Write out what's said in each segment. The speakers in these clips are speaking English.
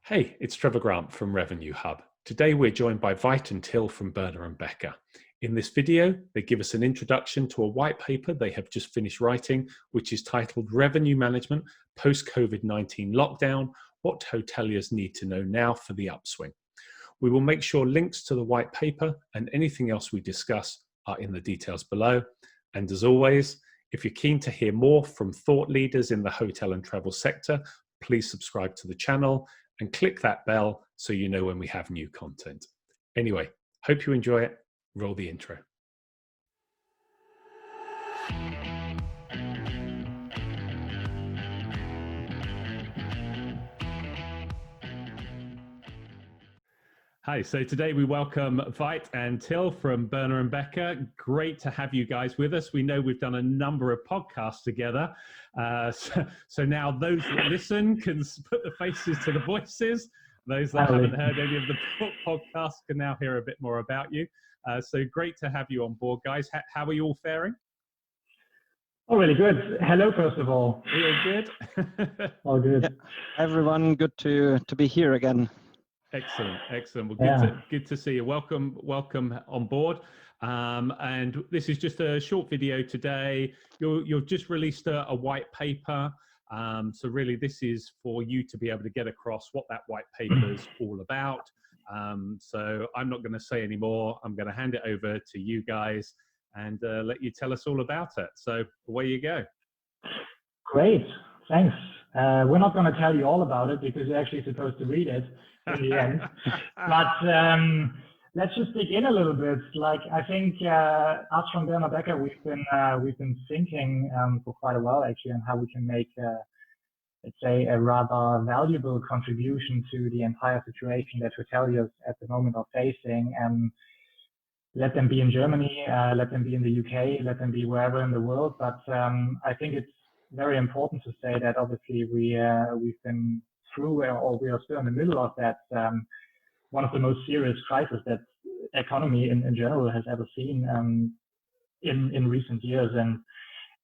Hey, it's Trevor Grant from Revenue Hub. Today we're joined by Veit and Till from berner+becker. In this video, they give us an introduction to a white paper they have just finished writing, which is titled Revenue Management Post-Covid-19 Lockdown, What Hoteliers Need to Know Now for the Upswing. We will make sure links to the white paper and anything else we discuss are in the details below. And as always, if you're keen to hear more from thought leaders in the hotel and travel sector, please subscribe to the channel and click that bell so you know when we have new content. Anyway, hope you enjoy it. Roll the intro. Hi, so today we welcome Veit and Till from berner+becker. Great to have you guys with us. We know we've done a number of podcasts together. So now those that listen can put the faces to the voices. Those that haven't heard any of the podcasts can now hear a bit more about you. So great to have you on board, guys. How are you all faring? Oh, really good. Hello, first of all. Are you all good? All good. Yeah, everyone, good to be here again. Excellent, excellent. Well, good to see you. Welcome on board. And this is just a short video today. You've just released a white paper. So really, this is for you to be able to get across what that white paper is all about. So I'm not going to say any more. I'm going to hand it over to you guys and let you tell us all about it. So away you go. Great, thanks. We're not going to tell you all about it because you're actually supposed to read it in the end. But let's just dig in a little bit. Like, I think us from berner+becker, we've been thinking for quite a while actually on how we can make let's say a rather valuable contribution to the entire situation that hoteliers at the moment are facing. Let them be in Germany, let them be in the UK, let them be wherever in the world. But I think it's very important to say that obviously we've been through, or we are still in the middle of that, one of the most serious crises that economy in general has ever seen in recent years.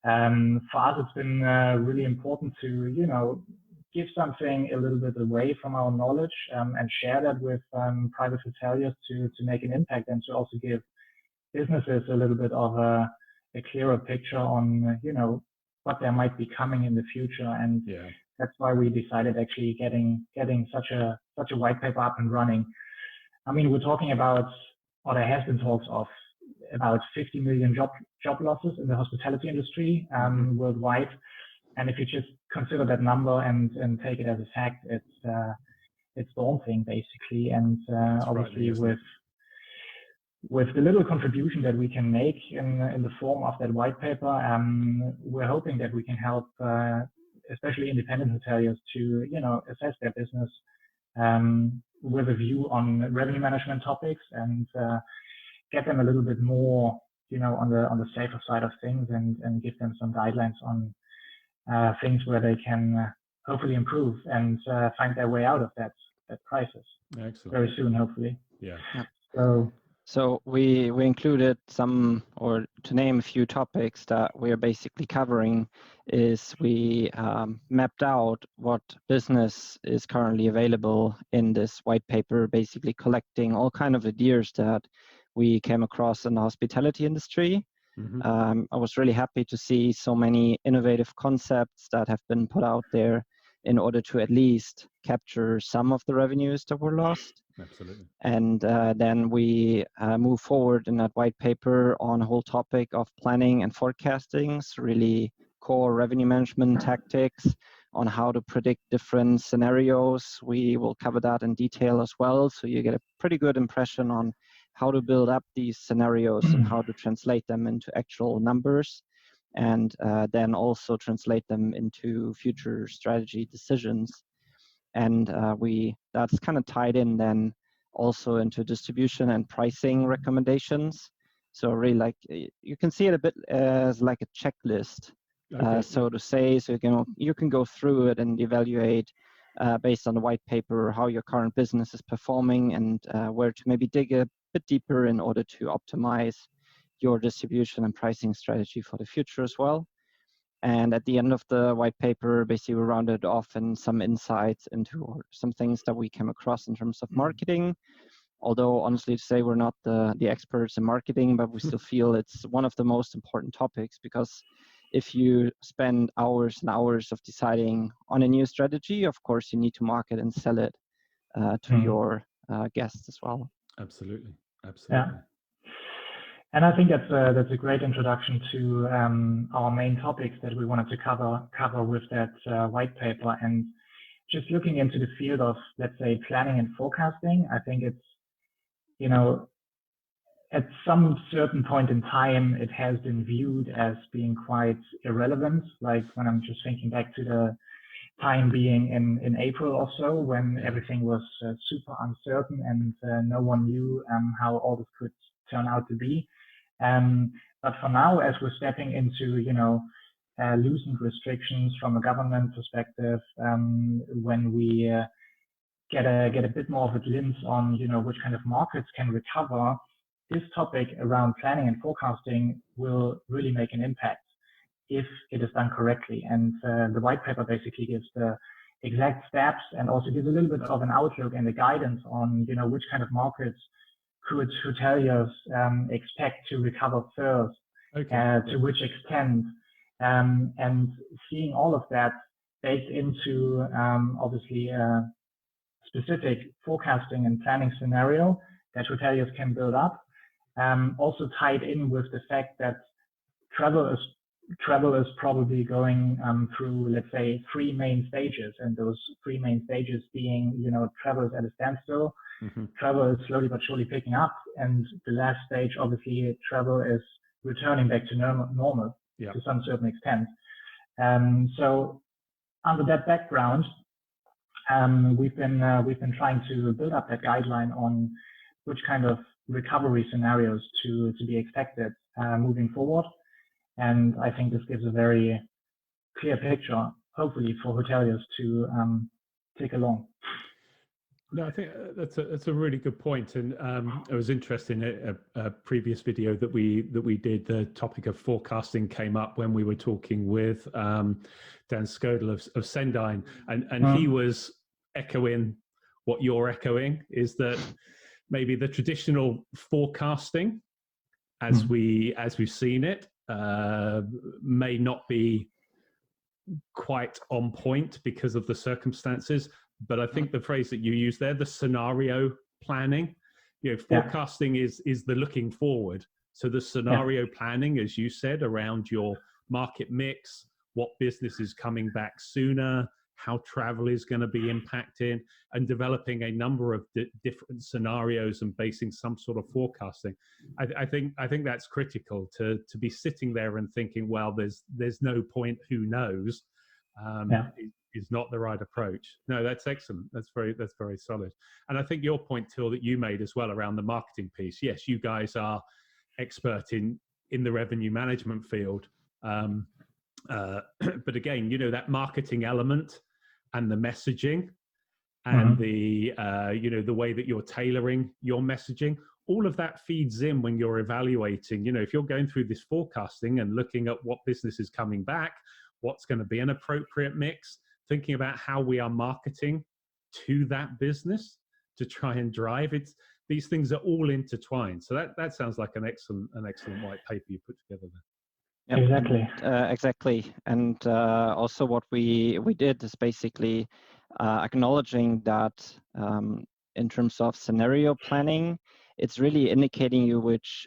And for us, it's been really important to, give something a little bit away from our knowledge and share that with private hoteliers to make an impact, and to also give businesses a little bit of a clearer picture on, what there might be coming in the future. And that's why we decided actually getting such a white paper up and running. I mean, we're talking about, or there has been talks of about 50 million job losses in the hospitality industry worldwide. And if you just consider that number and take it as a fact, it's daunting basically. And obviously with the little contribution that we can make in the form of that white paper, we're hoping that we can help, especially independent hoteliers, to assess their business with a view on revenue management topics, and get them a little bit more, on the safer side of things, and give them some guidelines on things where they can hopefully improve and find their way out of that crisis. Excellent. Very soon, hopefully. Yeah. So we included some, or to name a few topics that we are basically covering, is we mapped out what business is currently available in this white paper, basically collecting all kind of ideas that we came across in the hospitality industry. I was really happy to see so many innovative concepts that have been put out there in order to at least capture some of the revenues that were lost. Absolutely. And then we move forward in that white paper on a whole topic of planning and forecasting, so really core revenue management tactics on how to predict different scenarios. We will cover that in detail as well, so you get a pretty good impression on how to build up these scenarios and how to translate them into actual numbers, and then also translate them into future strategy decisions. And that's kind of tied in then also into distribution and pricing recommendations. So really, like, you can see it a bit as like a checklist, so to say. So you can go through it and evaluate based on the white paper how your current business is performing, and where to maybe dig a bit deeper in order to optimize your distribution and pricing strategy for the future as well. And at the end of the white paper, basically we rounded off in some insights into some things that we came across in terms of marketing. Although honestly to say, we're not the experts in marketing, but we still feel it's one of the most important topics, because if you spend hours and hours of deciding on a new strategy, of course you need to market and sell it to your guests as well. Absolutely. Yeah. And I think that's a great introduction to our main topics that we wanted to cover with that white paper. And just looking into the field of, let's say, planning and forecasting, I think it's, you know, at some certain point in time, it has been viewed as being quite irrelevant. Like when I'm just thinking back to the time being in April or so, when everything was super uncertain and no one knew how all this could turn out to be. But for now, as we're stepping into, you know, loosened restrictions from a government perspective, when we get a bit more of a glimpse on, you know, which kind of markets can recover, this topic around planning and forecasting will really make an impact if it is done correctly. And the white paper basically gives the exact steps and also gives a little bit of an outlook and a guidance on, you know, which kind of markets could hoteliers expect to recover first, to which extent, and seeing all of that baked into obviously a specific forecasting and planning scenario that hoteliers can build up. Also tied in with the fact that travel is probably going through, let's say, 3 main stages, and those 3 main stages being, you know, travel is at a standstill, travel is slowly but surely picking up, and the last stage, obviously, travel is returning back to normal to some certain extent. So under that background, we've been trying to build up that guideline on which kind of recovery scenarios to be expected moving forward. And I think this gives a very clear picture, hopefully, for hoteliers to take along. No, I think that's a really good point, and it was interesting. A previous video that we did, the topic of forecasting came up when we were talking with Dan Skodel of Sendine, and he was echoing what you're echoing, is that maybe the traditional forecasting, as we've seen it, may not be quite on point because of the circumstances. But I think the phrase that you use there, the scenario planning, you know, forecasting is the looking forward. So the scenario planning, as you said, around your market mix, what business is coming back sooner, how travel is going to be impacted, and developing a number of different scenarios and basing some sort of forecasting. I think that's critical to be sitting there and thinking, well, there's no point, who knows, is not the right approach. No, that's excellent. That's very solid. And I think your point, Till, that you made as well around the marketing piece. Yes, you guys are expert in the revenue management field. But again, you know, that marketing element and the messaging and the, you know, the way that you're tailoring your messaging, all of that feeds in when you're evaluating. You know, if you're going through this forecasting and looking at what business is coming back, what's going to be an appropriate mix, thinking about how we are marketing to that business to try and drive it. These things are all intertwined. So that sounds like an excellent white paper you put together there. Yep. Exactly. Exactly. And also what we did is basically acknowledging that in terms of scenario planning, it's really indicating you which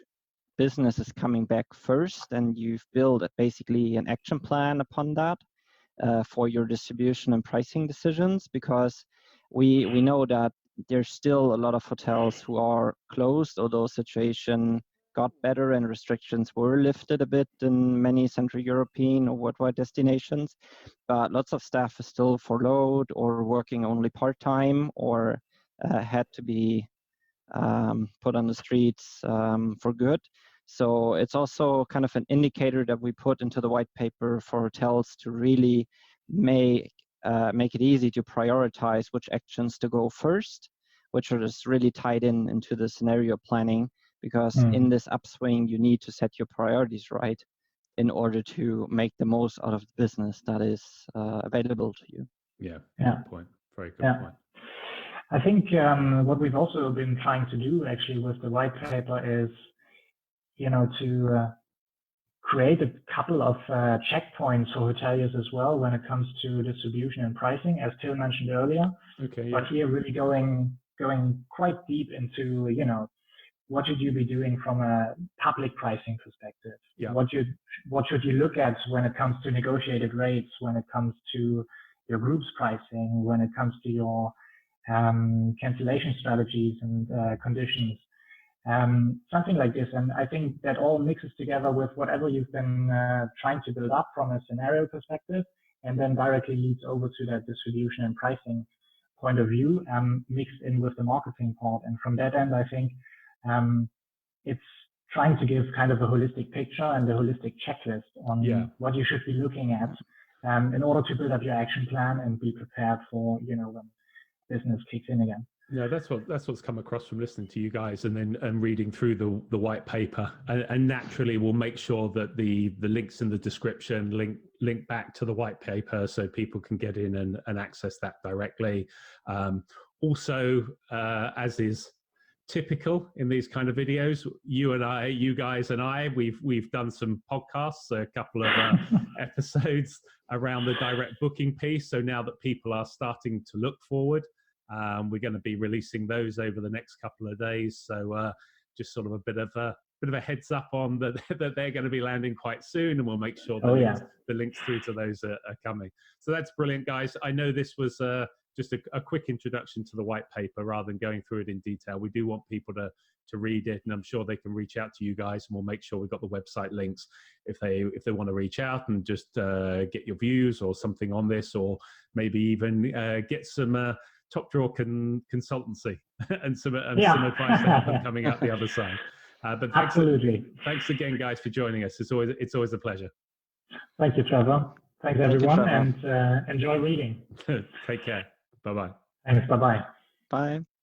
business is coming back first, and you've built basically an action plan upon that for your distribution and pricing decisions, because we know that there's still a lot of hotels who are closed, although situation got better and restrictions were lifted a bit in many Central European or worldwide destinations, but lots of staff is still furloughed or working only part-time, or had to be put on the streets for good. So it's also kind of an indicator that we put into the white paper for hotels to really make it easy to prioritize which actions to go first, which are just really tied into the scenario planning, because in this upswing, you need to set your priorities right. in order to make the most out of the business that is available to you. Yeah, Yeah. good point. Very good Yeah. point. I think what we've also been trying to do actually with the white paper is, to create a couple of checkpoints for hoteliers as well when it comes to distribution and pricing, as Till mentioned earlier. Okay. But Yeah. here really going quite deep into, what should you be doing from a public pricing perspective? Yeah. What should you look at when it comes to negotiated rates, when it comes to your group's pricing, when it comes to your cancellation strategies and conditions, something like this. And I think that all mixes together with whatever you've been trying to build up from a scenario perspective, and then directly leads over to that distribution and pricing point of view, mixed in with the marketing part. And from that end, I think it's trying to give kind of a holistic picture and a holistic checklist on what you should be looking at in order to build up your action plan and be prepared for, when business kicks in again. No, that's what's come across from listening to you guys and reading through the white paper, and naturally we'll make sure that the links in the description link back to the white paper so people can get in and access that directly. Also, as is typical in these kind of videos, you guys and I, we've done some podcasts, a couple of episodes around the direct booking piece. So now that people are starting to look forward, we're going to be releasing those over the next couple of days. So just sort of a bit of a heads up on that they're going to be landing quite soon, and we'll make sure that the links through to those are coming. So that's brilliant, guys. I know this was just a quick introduction to the white paper rather than going through it in detail. We do want people to read it, and I'm sure they can reach out to you guys, and we'll make sure we've got the website links if they want to reach out and just get your views or something on this, or maybe even get some top drawer consultancy and some advice to help them coming out the other side. But thanks again, guys, for joining us. It's always a pleasure. Thank you, Trevor. Thanks, everyone, and enjoy reading. Take care. Bye-bye. Thanks. Bye-bye. Bye.